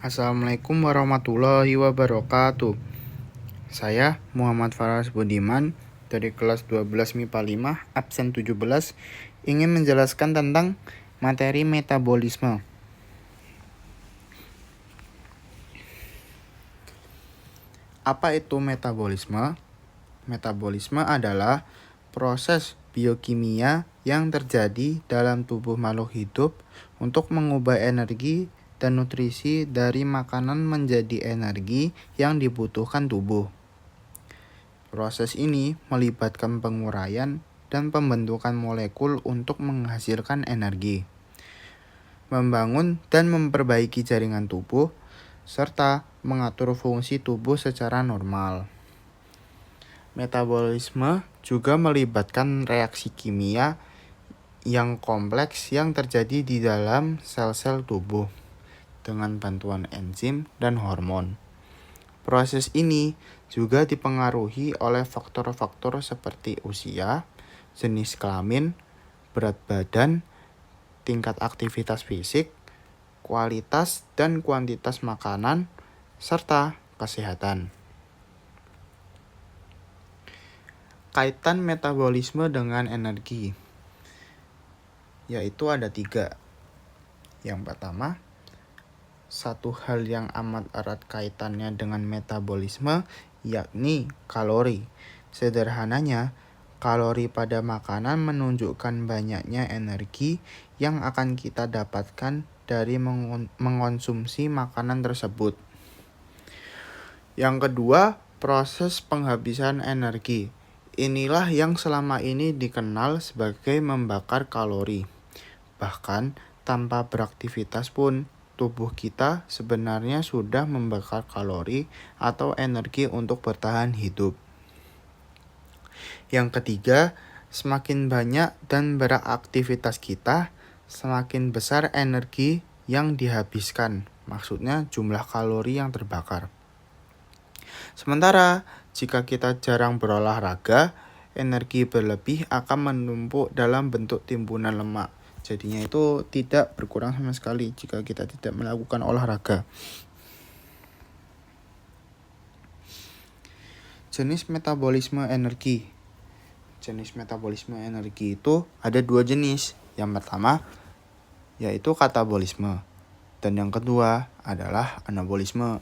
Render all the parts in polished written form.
Assalamualaikum warahmatullahi wabarakatuh. Saya Muhammad Faras Budiman dari kelas 12 MIPA 5 absen 17 ingin menjelaskan tentang materi metabolisme. Apa itu metabolisme? Metabolisme adalah proses biokimia yang terjadi dalam tubuh makhluk hidup untuk mengubah energi dan nutrisi dari makanan menjadi energi yang dibutuhkan tubuh. Proses ini melibatkan penguraian dan pembentukan molekul untuk menghasilkan energi, membangun dan memperbaiki jaringan tubuh, serta mengatur fungsi tubuh secara normal. Metabolisme juga melibatkan reaksi kimia yang kompleks yang terjadi di dalam sel-sel tubuh dengan bantuan enzim dan hormon. Proses ini juga dipengaruhi oleh faktor-faktor seperti usia, jenis kelamin, berat badan, tingkat aktivitas fisik, kualitas dan kuantitas makanan, serta kesehatan. Kaitan metabolisme dengan energi, yaitu ada 3. Yang pertama, satu hal yang amat erat kaitannya dengan metabolisme, yakni kalori. Sederhananya, kalori pada makanan menunjukkan banyaknya energi yang akan kita dapatkan dari mengonsumsi makanan tersebut. Yang kedua, proses penghabisan energi. Inilah yang selama ini dikenal sebagai membakar kalori. Bahkan tanpa beraktivitas pun, tubuh kita sebenarnya sudah membakar kalori atau energi untuk bertahan hidup. Yang ketiga, semakin banyak dan beraktivitas kita, semakin besar energi yang dihabiskan. Maksudnya jumlah kalori yang terbakar. Sementara, jika kita jarang berolahraga, energi berlebih akan menumpuk dalam bentuk timbunan lemak. Jadinya itu tidak berkurang sama sekali jika kita tidak melakukan olahraga. Jenis metabolisme energi. Jenis metabolisme energi itu ada 2 jenis. Yang pertama yaitu katabolisme, dan yang kedua adalah anabolisme.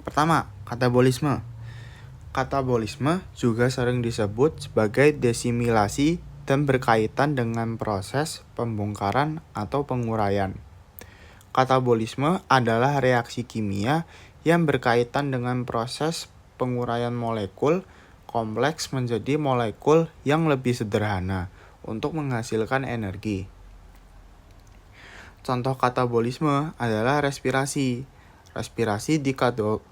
Pertama, katabolisme. Katabolisme juga sering disebut sebagai desimilasi dan berkaitan dengan proses pembongkaran atau penguraian. Katabolisme adalah reaksi kimia yang berkaitan dengan proses penguraian molekul kompleks menjadi molekul yang lebih sederhana untuk menghasilkan energi. Contoh katabolisme adalah respirasi. Respirasi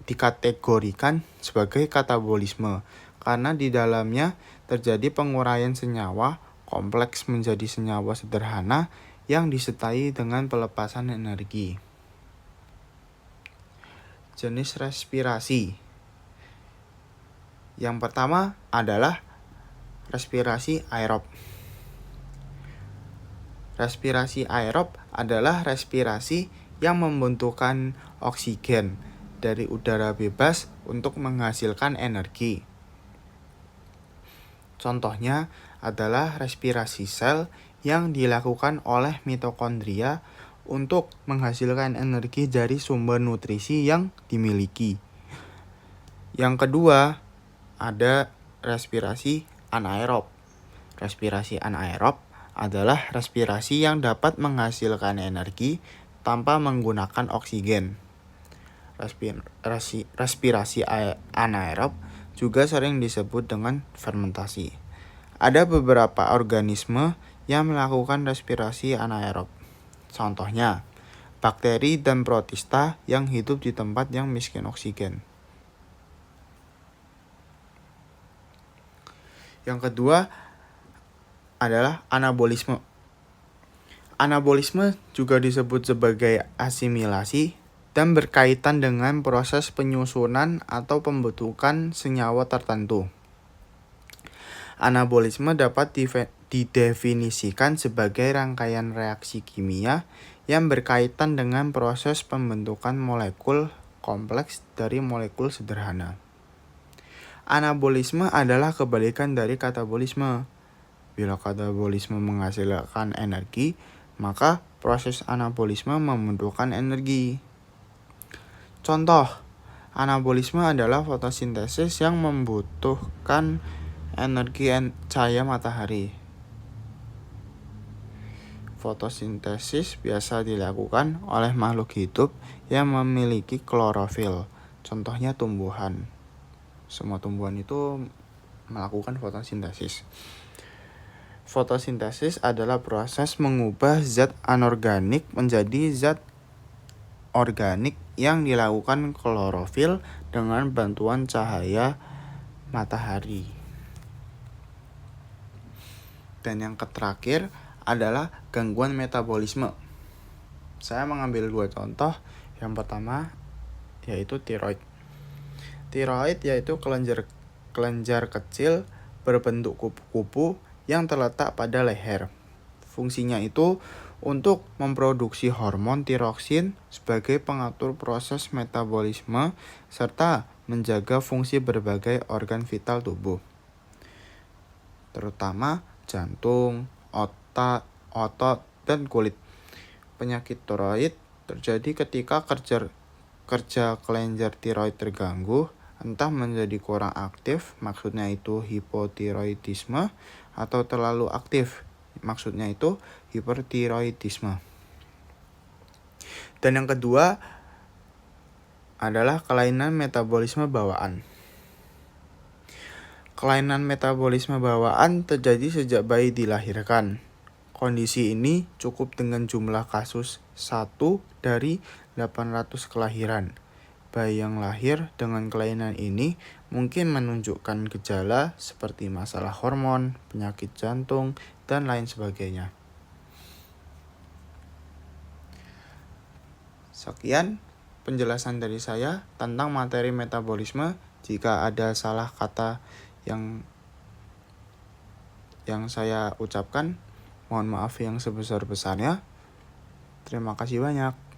dikategorikan sebagai katabolisme karena di dalamnya terjadi penguraian senyawa kompleks menjadi senyawa sederhana yang disertai dengan pelepasan energi. Jenis respirasi. Yang pertama adalah respirasi aerob. Respirasi aerob adalah respirasi yang membutuhkan oksigen dari udara bebas untuk menghasilkan energi. Contohnya adalah respirasi sel yang dilakukan oleh mitokondria untuk menghasilkan energi dari sumber nutrisi yang dimiliki. Yang kedua, ada respirasi anaerob. Respirasi anaerob adalah respirasi yang dapat menghasilkan energi tanpa menggunakan oksigen. Respirasi anaerob juga sering disebut dengan fermentasi. Ada beberapa organisme yang melakukan respirasi anaerob. Contohnya, bakteri dan protista yang hidup di tempat yang miskin oksigen. Yang kedua adalah anabolisme. Anabolisme juga disebut sebagai asimilasi dan berkaitan dengan proses penyusunan atau pembentukan senyawa tertentu. Anabolisme dapat didefinisikan sebagai rangkaian reaksi kimia yang berkaitan dengan proses pembentukan molekul kompleks dari molekul sederhana. Anabolisme adalah kebalikan dari katabolisme. Bila katabolisme menghasilkan energi, maka proses anabolisme membutuhkan energi. Contoh, anabolisme adalah fotosintesis yang membutuhkan energi cahaya matahari. Fotosintesis biasa dilakukan oleh makhluk hidup yang memiliki klorofil. Contohnya tumbuhan. Semua tumbuhan itu melakukan fotosintesis. Fotosintesis adalah proses mengubah zat anorganik menjadi zat organik yang dilakukan klorofil dengan bantuan cahaya matahari. Dan yang terakhir adalah gangguan metabolisme. Saya mengambil 2 contoh. Yang pertama yaitu tiroid. Tiroid yaitu kelenjar kecil berbentuk kupu-kupu yang terletak pada leher. Fungsinya itu untuk memproduksi hormon tiroksin sebagai pengatur proses metabolisme serta menjaga fungsi berbagai organ vital tubuh, terutama jantung, otot, dan kulit. Penyakit tiroid terjadi ketika kerja kelenjar tiroid terganggu, entah menjadi kurang aktif, maksudnya itu hipotiroidisme, atau terlalu aktif, maksudnya itu hipertiroidisme. Dan yang kedua adalah kelainan metabolisme bawaan. Kelainan metabolisme bawaan terjadi sejak bayi dilahirkan. Kondisi ini cukup dengan jumlah kasus 1 dari 800 kelahiran. Bayi yang lahir dengan kelainan ini mungkin menunjukkan gejala seperti masalah hormon, penyakit jantung, dan lain sebagainya. Sekian penjelasan dari saya tentang materi metabolisme. Jika ada salah kata yang saya ucapkan, mohon maaf yang sebesar-besarnya. Terima kasih banyak.